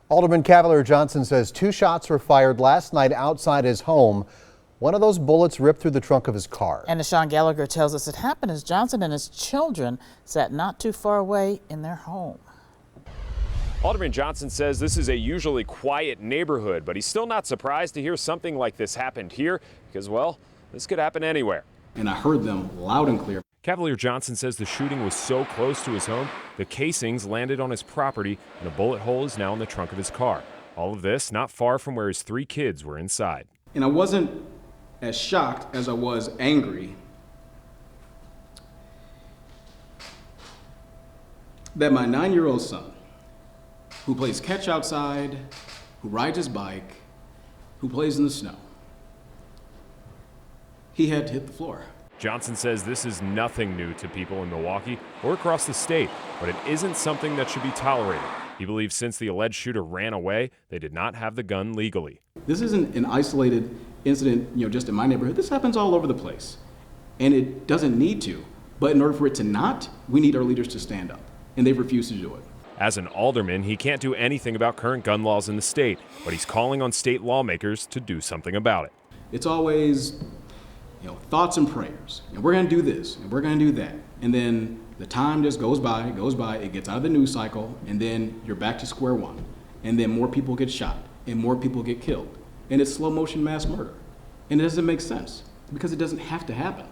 Alderman Cavalier Johnson says 2 shots were fired last night outside his home. One of those bullets ripped through the trunk of his car. And as Sean Gallagher tells us, it happened as Johnson and his children sat not too far away in their home. Alderman Johnson says this is a usually quiet neighborhood, but he's still not surprised to hear something like this happened here because, well, this could happen anywhere. And I heard them loud and clear. Cavalier Johnson says the shooting was so close to his home, the casings landed on his property and a bullet hole is now in the trunk of his car. All of this not far from where his 3 kids were inside. And I wasn't as shocked as I was angry that my 9-year-old son, who plays catch outside, who rides his bike, who plays in the snow, he had to hit the floor. Johnson says this is nothing new to people in Milwaukee or across the state, but it isn't something that should be tolerated. He believes since the alleged shooter ran away, they did not have the gun legally. This isn't an isolated incident, just in my neighborhood. This happens all over the place, and it doesn't need to. But in order for it to not, we need our leaders to stand up, and they've refused to do it. As an alderman, he can't do anything about current gun laws in the state, but he's calling on state lawmakers to do something about it. It's always, thoughts and prayers. And we're going to do this, and we're going to do that. And then the time just goes by, it gets out of the news cycle, and then you're back to square one. And then more people get shot, and more people get killed. And it's slow motion mass murder. And it doesn't make sense, because it doesn't have to happen.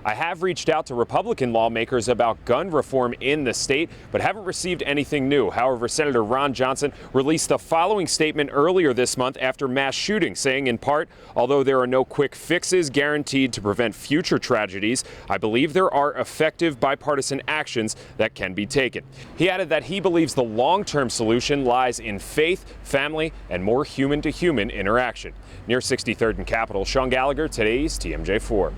I have reached out to Republican lawmakers about gun reform in the state, but haven't received anything new. However, Senator Ron Johnson released the following statement earlier this month after mass shootings, saying in part, although there are no quick fixes guaranteed to prevent future tragedies, I believe there are effective bipartisan actions that can be taken. He added that he believes the long-term solution lies in faith, family, and more human-to-human interaction. Near 63rd and Capitol, Sean Gallagher, today's TMJ4.